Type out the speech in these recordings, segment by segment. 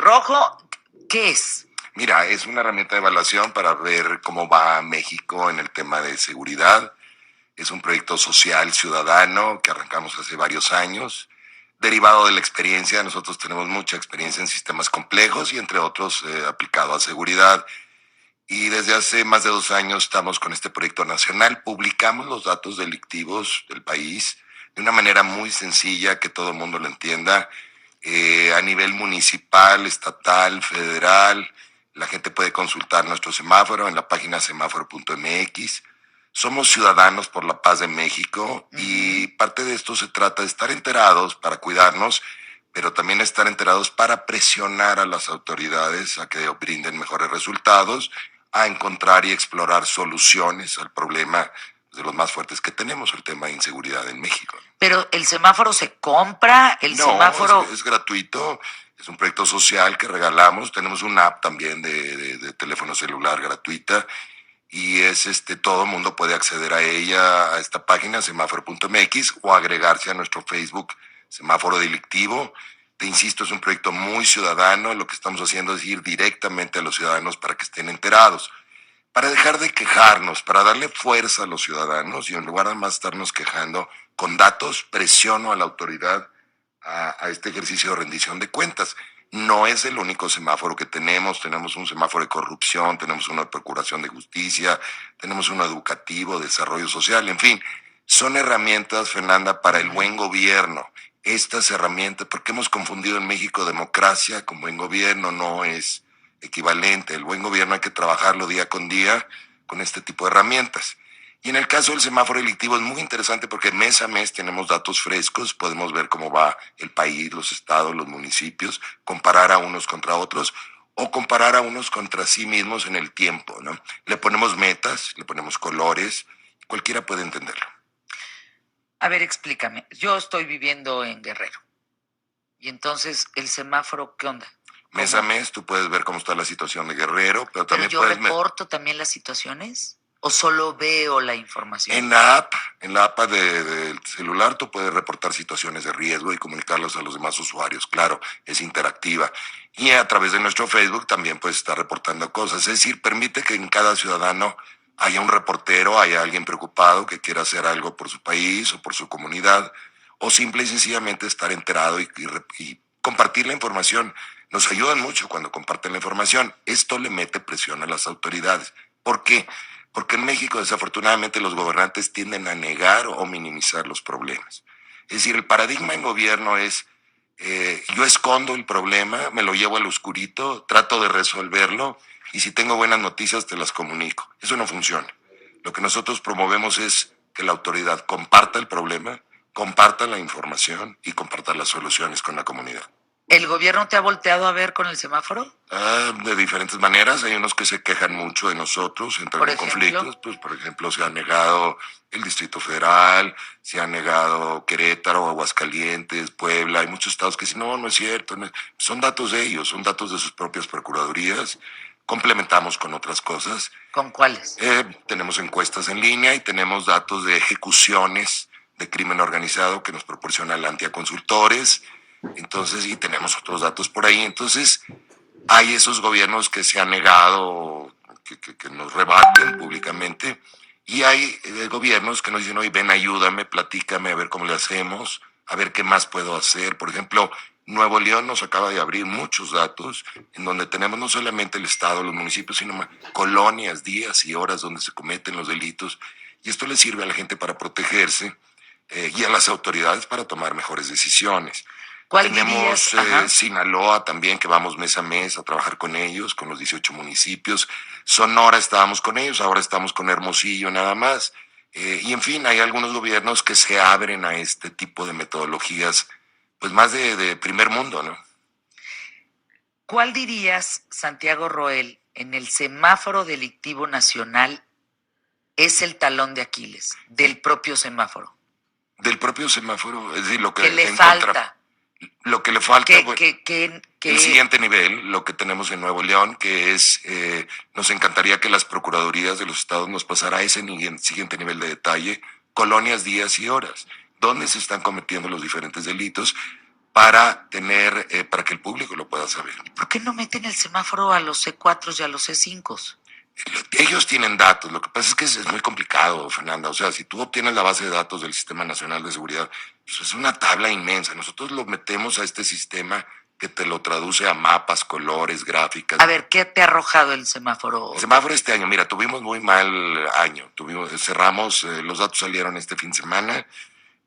rojo, ¿qué es? Mira, es una herramienta de evaluación para ver cómo va México en el tema de seguridad. Es un proyecto social ciudadano que arrancamos hace varios años. Derivado de la experiencia, nosotros tenemos mucha experiencia en sistemas complejos y entre otros aplicado a seguridad. Y desde hace más de 2 años estamos con este proyecto nacional. Publicamos los datos delictivos del país de una manera muy sencilla que todo el mundo lo entienda. A nivel municipal, estatal, federal, la gente puede consultar nuestro semáforo en la página semáforo.mx. Somos ciudadanos por la paz de México y parte de esto se trata de estar enterados para cuidarnos, pero también estar enterados para presionar a las autoridades a que brinden mejores resultados, a encontrar y explorar soluciones al problema de los más fuertes que tenemos, el tema de inseguridad en México. Pero el semáforo se compra, el semáforo... Es gratuito, es un proyecto social que regalamos, tenemos una app también de teléfono celular gratuita y todo el mundo puede acceder a ella, a esta página semáforo.mx o agregarse a nuestro Facebook Semáforo Delictivo. Te insisto, es un proyecto muy ciudadano, lo que estamos haciendo es ir directamente a los ciudadanos para que estén enterados, para dejar de quejarnos, para darle fuerza a los ciudadanos y en lugar de más estarnos quejando, con datos presiono a la autoridad a este ejercicio de rendición de cuentas. No es el único semáforo que tenemos un semáforo de corrupción, tenemos uno de procuración de justicia, tenemos uno educativo, desarrollo social, en fin, son herramientas, Fernanda, para el buen gobierno. Estas herramientas, porque hemos confundido en México democracia con buen gobierno, no es equivalente. El buen gobierno hay que trabajarlo día con día con este tipo de herramientas. Y en el caso del semáforo delictivo es muy interesante porque mes a mes tenemos datos frescos, podemos ver cómo va el país, los estados, los municipios, comparar a unos contra otros o comparar a unos contra sí mismos en el tiempo, ¿no? Le ponemos metas, le ponemos colores, cualquiera puede entenderlo. A ver, explícame. Yo estoy viviendo en Guerrero. Y entonces, ¿el semáforo qué onda? Mes a mes tú puedes ver cómo está la situación de Guerrero, pero también yo reporto también las situaciones o solo veo la información. En la app del celular tú puedes reportar situaciones de riesgo y comunicarlos a los demás usuarios. Claro, es interactiva. Y a través de nuestro Facebook también puedes estar reportando cosas. Es decir, permite que en cada ciudadano haya un reportero, haya alguien preocupado que quiera hacer algo por su país o por su comunidad, o simple y sencillamente estar enterado y compartir la información. Nos ayudan mucho cuando comparten la información. Esto le mete presión a las autoridades. ¿Por qué? Porque en México, desafortunadamente, los gobernantes tienden a negar o minimizar los problemas. Es decir, el paradigma en gobierno es, yo escondo el problema, me lo llevo al oscurito, trato de resolverlo, y si tengo buenas noticias te las comunico. Eso no funciona. Lo que nosotros promovemos es que la autoridad comparta el problema, comparta la información y comparta las soluciones con la comunidad. ¿El gobierno te ha volteado a ver con el semáforo? De diferentes maneras. Hay unos que se quejan mucho de nosotros, entran en conflictos. Pues, por ejemplo, se ha negado el Distrito Federal, se ha negado Querétaro, Aguascalientes, Puebla. Hay muchos estados que dicen, no es cierto. No. Son datos de ellos, son datos de sus propias procuradurías. Complementamos con otras cosas. ¿Con cuáles? Tenemos encuestas en línea y tenemos datos de ejecuciones de crimen organizado que nos proporciona la Lantia Consultores. Entonces, y tenemos otros datos por ahí. Entonces, hay esos gobiernos que se han negado, que nos rebaten públicamente, y hay gobiernos que nos dicen, oye, ven, ayúdame, platícame, a ver cómo le hacemos, a ver qué más puedo hacer. Por ejemplo, Nuevo León nos acaba de abrir muchos datos, en donde tenemos no solamente el estado, los municipios, sino colonias, días y horas donde se cometen los delitos, y esto le sirve a la gente para protegerse y a las autoridades para tomar mejores decisiones. Tenemos Sinaloa también, que vamos mes a mes a trabajar con ellos, con los 18 municipios. Sonora estábamos con ellos, ahora estamos con Hermosillo nada más. Y en fin, hay algunos gobiernos que se abren a este tipo de metodologías, pues más de primer mundo, ¿no? ¿Cuál dirías, Santiago Roel, en el semáforo delictivo nacional es el talón de Aquiles del propio semáforo? Del propio semáforo, es decir, lo que le falta. Lo que le falta, el siguiente nivel, lo que tenemos en Nuevo León, que es, nos encantaría que las procuradurías de los estados nos pasara a ese siguiente nivel de detalle, colonias, días y horas, dónde se están cometiendo los diferentes delitos, para para que el público lo pueda saber. ¿Por qué no meten el semáforo a los C4 y a los C5? Ellos tienen datos, lo que pasa es que es muy complicado, Fernanda. O sea, si tú obtienes la base de datos del Sistema Nacional de Seguridad, pues es una tabla inmensa. Nosotros lo metemos a este sistema que te lo traduce a mapas, colores, gráficas. A ver, ¿qué te ha arrojado el semáforo? El semáforo este año, mira, tuvimos muy mal año. Cerramos, los datos salieron este fin de semana.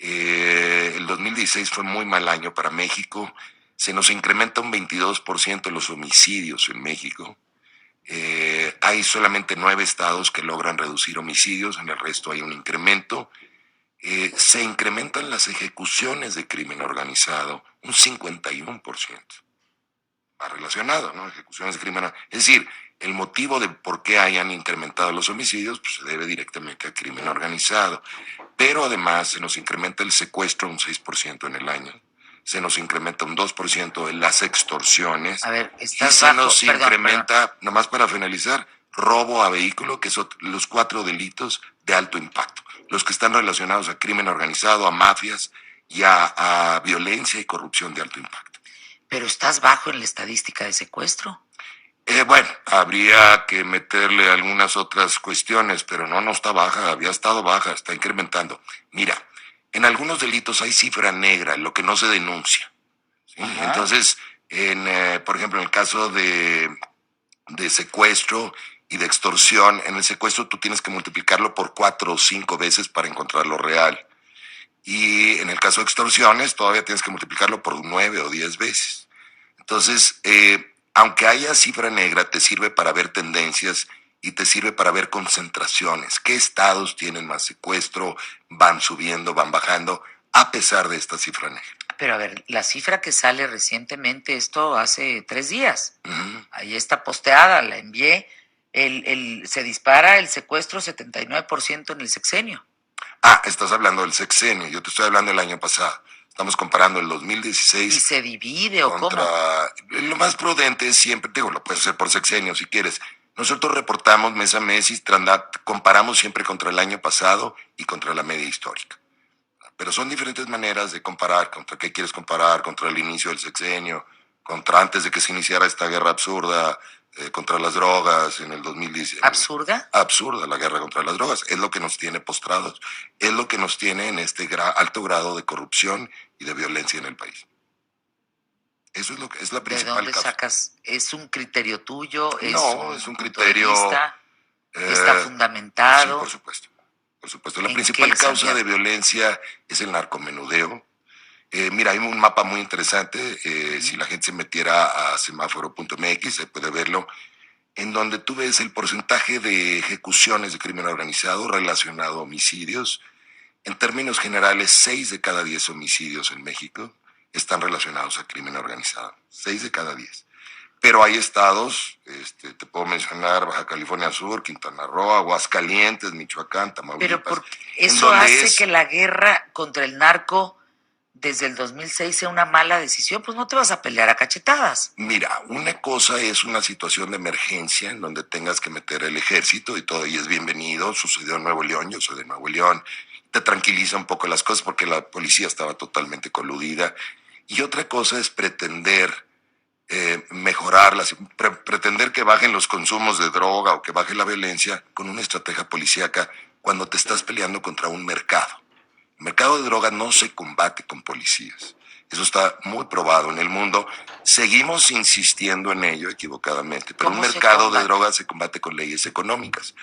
El 2016 fue muy mal año para México. Se nos incrementa un 22% los homicidios en México. Hay solamente 9 estados que logran reducir homicidios, en el resto hay un incremento. Se incrementan las ejecuciones de crimen organizado un 51%. Va relacionado, ¿no? Ejecuciones de crimen. Es decir, el motivo de por qué hayan incrementado los homicidios pues, se debe directamente al crimen organizado. Pero además se nos incrementa el secuestro un 6% en el año. Se nos incrementa un 2% en las extorsiones. A ver, y estás se bajo, nos perdón. incrementa, nomás para finalizar, robo a vehículo, que son los 4 delitos de alto impacto. Los que están relacionados a crimen organizado, a mafias y a violencia y corrupción de alto impacto. Pero estás bajo en la estadística de secuestro. Bueno, habría que meterle algunas otras cuestiones, pero no está baja, había estado baja, está incrementando. Mira, en algunos delitos hay cifra negra, lo que no se denuncia. ¿Sí? Entonces, por ejemplo, en el caso de secuestro y de extorsión, en el secuestro tú tienes que multiplicarlo por 4 o 5 veces para encontrar lo real. Y en el caso de extorsiones, todavía tienes que multiplicarlo por 9 o 10 veces. Entonces, aunque haya cifra negra, te sirve para ver tendencias y te sirve para ver concentraciones. ¿Qué estados tienen más secuestro? Van subiendo, van bajando, a pesar de esta cifra negra. Pero a ver, la cifra que sale recientemente, esto hace 3 días, ahí está posteada, la envié, se dispara el secuestro 79% en el sexenio. Estás hablando del sexenio, yo te estoy hablando del año pasado. Estamos comparando el 2016. ¿Y se divide o cómo? Lo más prudente es siempre, digo, lo puedes hacer por sexenio si quieres. Nosotros reportamos mes a mes y comparamos siempre contra el año pasado y contra la media histórica. Pero son diferentes maneras de comparar. ¿Contra qué quieres comparar? ¿Contra el inicio del sexenio? ¿Contra antes de que se iniciara esta guerra absurda contra las drogas en el 2010? ¿Absurda? Absurda la guerra contra las drogas. Es lo que nos tiene postrados. Es lo que nos tiene en este alto grado de corrupción y de violencia en el país. Eso es lo que es la principal causa. ¿De dónde causa. sacas? ¿Es un criterio tuyo? No, es un criterio. ¿Está fundamentado? Sí, por supuesto. Por supuesto, la principal causa de violencia es el narcomenudeo. Mira, hay un mapa muy interesante, si la gente se metiera a semáforo.mx, se puede verlo, en donde tú ves el porcentaje de ejecuciones de crimen organizado relacionado a homicidios. En términos generales, 6 de cada 10 homicidios en México están relacionados a crimen organizado. 6 de cada 10. Pero hay estados, te puedo mencionar Baja California Sur, Quintana Roo, Aguascalientes, Michoacán, Tamaulipas. Pero eso hace que la guerra contra el narco desde el 2006 sea una mala decisión, pues no te vas a pelear a cachetadas. Mira, una cosa es una situación de emergencia en donde tengas que meter el ejército y todo, y es bienvenido, sucedió en Nuevo León, yo soy de Nuevo León, te tranquiliza un poco las cosas porque la policía estaba totalmente coludida. Y otra cosa es pretender mejorarlas, pretender que bajen los consumos de droga o que baje la violencia con una estrategia policíaca cuando te estás peleando contra un mercado. El mercado de droga no se combate con policías. Eso está muy probado en el mundo. Seguimos insistiendo en ello equivocadamente, pero un mercado de drogas se combate con leyes económicas.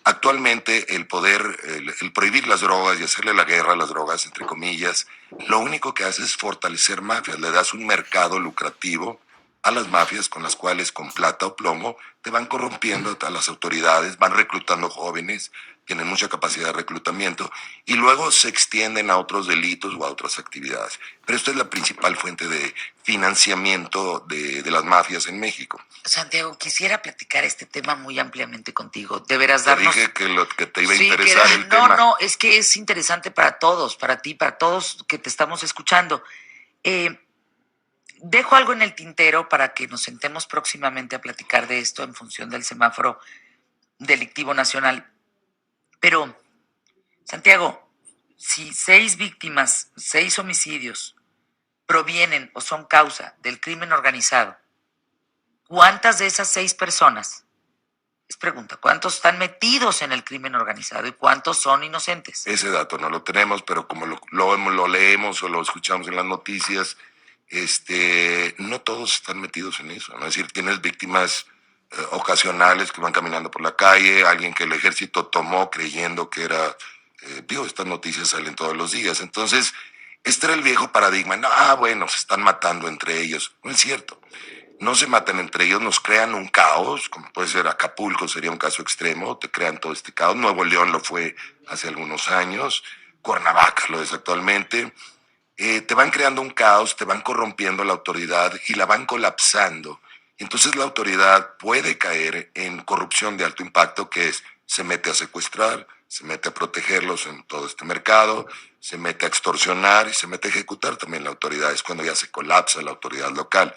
Actualmente el prohibir las drogas y hacerle la guerra a las drogas, entre comillas, lo único que hace es fortalecer mafias. Le das un mercado lucrativo a las mafias con las cuales con plata o plomo te van corrompiendo a las autoridades, van reclutando jóvenes, tienen mucha capacidad de reclutamiento y luego se extienden a otros delitos o a otras actividades. Pero esta es la principal fuente de financiamiento de las mafias en México. Santiago, quisiera platicar este tema muy ampliamente contigo. Deberás darnos... Te dije que te iba a interesar el tema. No, es que es interesante para todos, para ti, para todos que te estamos escuchando. Dejo algo en el tintero para que nos sentemos próximamente a platicar de esto en función del semáforo delictivo nacional. Pero, Santiago, si 6 víctimas, 6 homicidios, provienen o son causa del crimen organizado, ¿cuántas de esas 6 personas, es pregunta, cuántos están metidos en el crimen organizado y cuántos son inocentes? Ese dato no lo tenemos, pero como lo leemos o lo escuchamos en las noticias, no todos están metidos en eso, ¿no? Es decir, tienes víctimas ocasionales que van caminando por la calle, alguien que el ejército tomó creyendo que era, estas noticias salen todos los días. Entonces, este era el viejo paradigma. No, bueno, se están matando entre ellos. No es cierto. No se matan entre ellos, nos crean un caos, como puede ser Acapulco, sería un caso extremo, te crean todo este caos. Nuevo León lo fue hace algunos años, Cuernavaca lo es actualmente. Te van creando un caos, te van corrompiendo la autoridad y la van colapsando. Entonces la autoridad puede caer en corrupción de alto impacto, que es, se mete a secuestrar, se mete a protegerlos en todo este mercado, se mete a extorsionar y se mete a ejecutar también la autoridad. Es cuando ya se colapsa la autoridad local.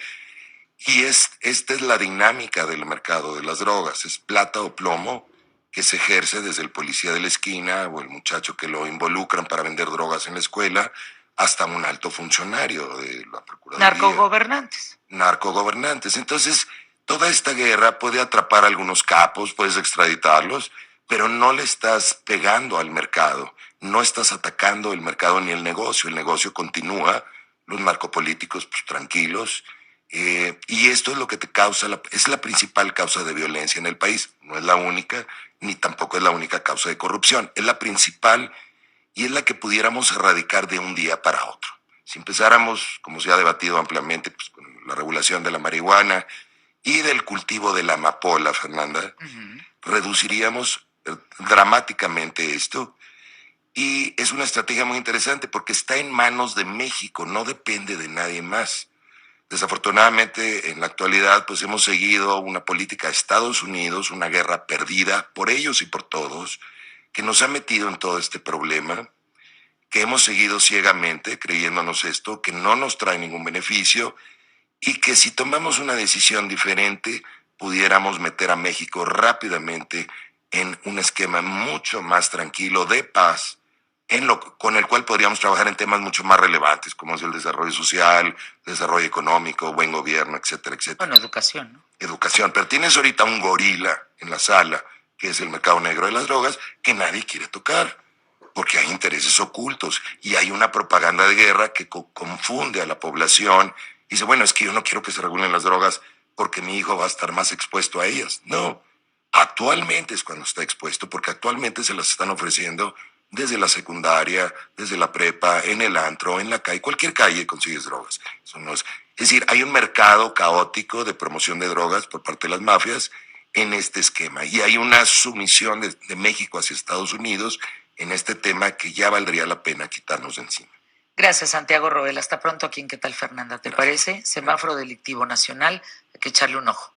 Y esta es la dinámica del mercado de las drogas. Es plata o plomo que se ejerce desde el policía de la esquina o el muchacho que lo involucran para vender drogas en la escuela hasta un alto funcionario de la Procuraduría. Narcogobernantes. Narcogobernantes. Entonces, toda esta guerra puede atrapar a algunos capos, puedes extraditarlos, pero no le estás pegando al mercado, no estás atacando el mercado ni el negocio continúa, los narcopolíticos pues tranquilos, y esto es lo que te causa, es la principal causa de violencia en el país, no es la única, ni tampoco es la única causa de corrupción, es la principal y es la que pudiéramos erradicar de un día para otro. Si empezáramos, como se ha debatido ampliamente, pues, con la regulación de la marihuana y del cultivo de la amapola, Fernanda, reduciríamos dramáticamente esto. Y es una estrategia muy interesante porque está en manos de México, no depende de nadie más. Desafortunadamente, en la actualidad, pues hemos seguido una política de Estados Unidos, una guerra perdida por ellos y por todos, que nos ha metido en todo este problema, que hemos seguido ciegamente creyéndonos esto, que no nos trae ningún beneficio y que si tomamos una decisión diferente, pudiéramos meter a México rápidamente en un esquema mucho más tranquilo de paz, con el cual podríamos trabajar en temas mucho más relevantes, como es el desarrollo social, desarrollo económico, buen gobierno, etcétera, etcétera. Bueno, educación, ¿no? Educación, pero tienes ahorita un gorila en la sala, que es el mercado negro de las drogas, que nadie quiere tocar, porque hay intereses ocultos y hay una propaganda de guerra que confunde a la población y dice, bueno, es que yo no quiero que se regulen las drogas porque mi hijo va a estar más expuesto a ellas. No, actualmente es cuando está expuesto, porque actualmente se las están ofreciendo desde la secundaria, desde la prepa, en el antro, en la calle, cualquier calle consigues drogas. Eso no es decir, hay un mercado caótico de promoción de drogas por parte de las mafias en este esquema y hay una sumisión de México hacia Estados Unidos en este tema que ya valdría la pena quitarnos de encima. Gracias, Santiago Roel. Hasta pronto aquí en ¿Qué tal, Fernanda? ¿Te parece? Semáforo delictivo nacional, hay que echarle un ojo.